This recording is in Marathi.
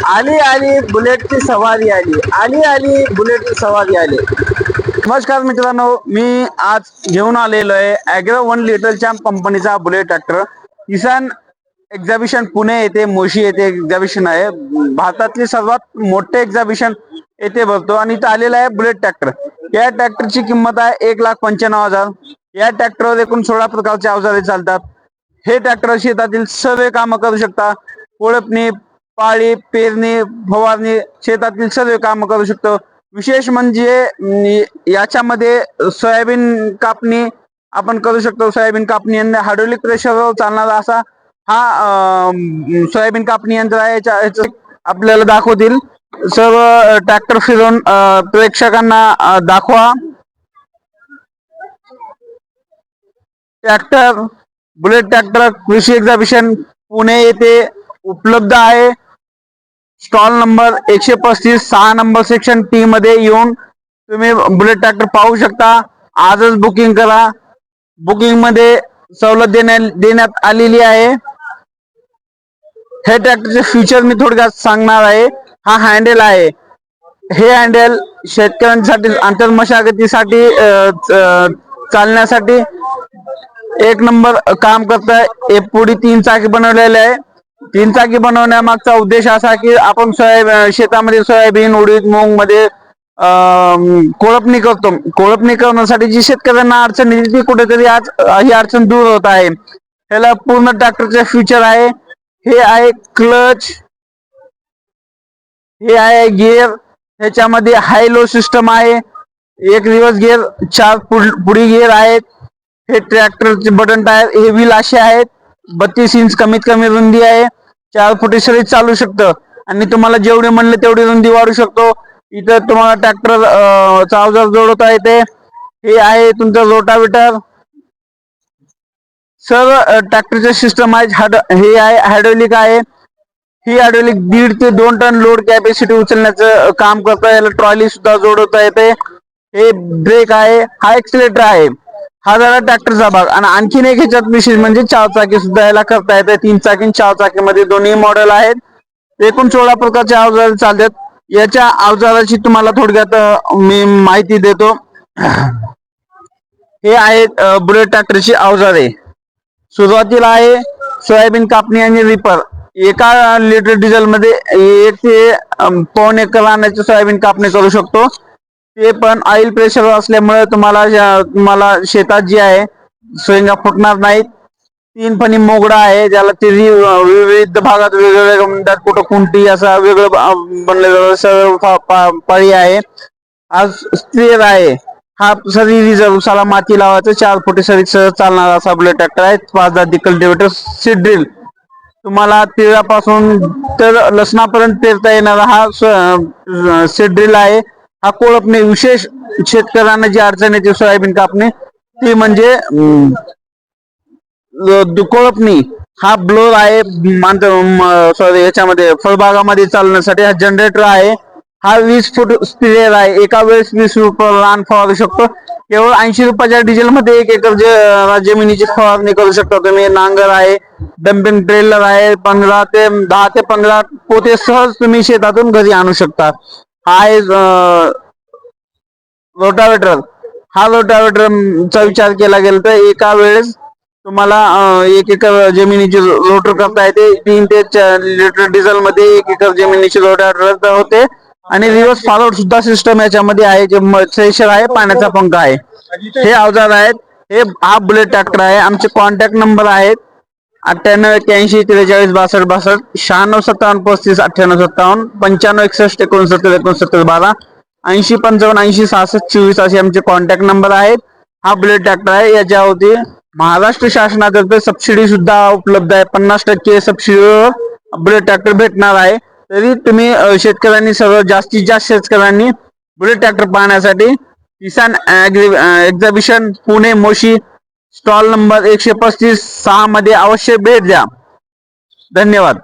आली आली बुलेटची सवारी आली, आली आली बुलेटची सवारी आली. नमस्कार मित्रांनो, मी आज घेऊन आलेलो आहे ॲग्रो 1 लिटरच्या कंपनीचा बुलेट ट्रॅक्टर. किसान एक्झिबिशन पुणे येथे मोशी येथे एक्झिबिशन आहे. भारतातले सर्वात मोठे एक्झिबिशन येथे भरतो आणि इथं आलेला आहे बुलेट ट्रॅक्टर. या ट्रॅक्टरची किंमत आहे 1,95,000. या ट्रॅक्टरवर एकूण 16 प्रकारचे अवजारे चालतात. हे ट्रॅक्टर शेतातील सर्व कामं करू शकता. कोळपणी, पाळी, पेरणी, फवारणी, शेतातील सर्व कामं करू शकतो. विशेष म्हणजे याच्यामध्ये सोयाबीन कापणी आपण करू शकतो. सोयाबीन कापणी यंत्र हायड्रोलिक प्रेशरवर चालणारा असा हा सोयाबीन कापणी यंत्र आहे. आपल्याला दाखवतील सर्व ट्रॅक्टर फिरून प्रेक्षकांना दाखवा. ट्रॅक्टर बुलेट ट्रॅक्टर कृषी एक्झिबिशन पुणे येथे उपलब्ध आहे. Stall number 135, 6 number section T मध्ये येऊन तुम्ही बुलेट ट्रॅक्टर पाहू शकता. आजच बुकिंग करा. बुकिंग मध्ये सवलत देण्यात आलेली आहे. हे ट्रॅक्टरचे फीचर मी थोडक्यात सांगणार आहे. हा हँडल आहे. हे हँडल शेतकऱ्यांसाठी आंतरमशागतीसाठी चालण्यासाठी एक नंबर काम करत आहे. पुढे 3 चाकी बनवलेले आहे. 3 चाकी बनवण्यामागचा उद्देश असा की आपण शेतामध्ये सोयाबीन, उडीद, मूग मध्ये कोळपणी करतो. कोळपणी करण्यासाठी जी शेतकऱ्यांना अडचण येते ती कुठेतरी आज ही अडचण दूर होत आहे. त्याला पूर्ण ट्रॅक्टरचे फीचर आहे. हे आहे क्लच, हे आहे गिअर, ह्याच्यामध्ये हाय लो सिस्टम आहे. एक रिव्हर्स गिअर, 4 पुढी गिअर आहेत. हे ट्रॅक्टरचे बटन टायर हे व्हील असे आहेत. 32 इंच कमीत कमी रुंदी आहे. 4 फुटी सरी चालू शकतं आणि तुम्हाला जेवढे म्हणले तेवढी रुंदी वाढू शकतो. इथं तुम्हाला ट्रॅक्टर अवजार जोडता येते. हे आहे तुमचं रोटावेटर. सर्व ट्रॅक्टरचे सिस्टम आहे. हे आहे हायड्रोलिक आहे. ही हायड्रोलिक 1.5 ते 2 टन लोड कॅपॅसिटी उचलण्याचं काम करतं. याला ट्रॉली सुद्धा जोडवता येते. हे ब्रेक आहे. हा एक्सिलेटर आहे. हा झाला ट्रॅक्टरचा भाग. आणि आणखीन एक ह्याच्यात विशेष म्हणजे 4 चाकी सुद्धा याला करता येते. 3 चाकी आणि 4 चाकी मध्ये दोन्ही मॉडेल आहेत. एकूण 16 प्रकारचे अवजार चालतात. याच्या अवजाराची तुम्हाला थोडक्यात मी माहिती देतो. हे आहेत बुलेट ट्रॅक्टरची अवजारे. सुरुवातीला आहे सोयाबीन कापणी आणि रिपर. 1 लिटर डिझेल मध्ये 1 ते 1.25 एकर रानाची सोयाबीन कापणी करू शकतो. ते पण ऑइल प्रेशर असल्यामुळे तुम्हाला शेतात जी आहे शेंगा फुटणार नाहीत. 3 फणी मोगडा आहे. ज्याला ते विविध भागात वेगवेगळ्या म्हणतात. कुठं कुंटी असा वेगळं बनलेलं पाळी आहे. आज स्ट्रेअर आहे. हा सरी रिझर्व उसाला माती लावायचं 4 फुटी सरी सहज चालणारा असा बुलेट ट्रॅक्टर आहे. 5 जाती कल्टिवेटर, सीड ड्रिल. तुम्हाला तिळापासून तर लसणापर्यंत पेरता येणारा हा सीड ड्रिल आहे. हा कोळपणी विशेष शेतकऱ्यांना जी अडचण येते सोयाबीन कापणी ती म्हणजे कोळपणी. हा ब्लोअर आहे. सॉरी याच्यामध्ये फळबागामध्ये चालण्यासाठी हा जनरेटर आहे. हा 20 फूट स्प्रेअर आहे. एका वेळेस 20 रुपये रान फवारू शकतो. केवळ 80 रुपयाच्या डिझेल मध्ये 1 एकर जमिनीची फवारणी करू शकता तुम्ही. नांगर आहे. डंपिंग ट्रेलर आहे. 10 ते 15 पोते सहज तुम्ही शेतातून घरी आणू शकता. हा आहे रोटावेटर. हा रोटावेटरचा विचार केला गेला तर एका वेळेस तुम्हाला 1 एकर जमिनीची रोटर करता येते. 3 ते 4 लिटर डिझेल मध्ये 1 एकर जमिनीची रोटावेटर होते. आणि रिव्हर्स फॉरवर्ड सुद्धा सिस्टम याच्यामध्ये आहे. जे थ्रेशर आहे, पाण्याचा पंखा आहे. हे अवजार आहेत. हा बुलेट ट्रॅक्टर आहे. आमचे कॉन्टॅक्ट नंबर आहेत 98 81 43 62 62, 96 57 35 98 57, 95 61 69 69 12, 80 55 80 66 24 असे आमचे कॉन्टॅक्ट नंबर आहेत. हा बुलेट ट्रॅक्टर आहे. याच्यावरती महाराष्ट्र शासनातर्फे सबसिडी सुद्धा उपलब्ध आहे. 50% सबसिडीवर बुलेट ट्रॅक्टर भेटणार आहे. तरी तुम्ही शेतकऱ्यांनी जास्तीत जास्त शेतकऱ्यांनी बुलेट ट्रॅक्टर पाहण्यासाठी Kisan exhibition Pune Moshi stall number 135 6 मध्ये अवश्य भेट द्या. धन्यवाद.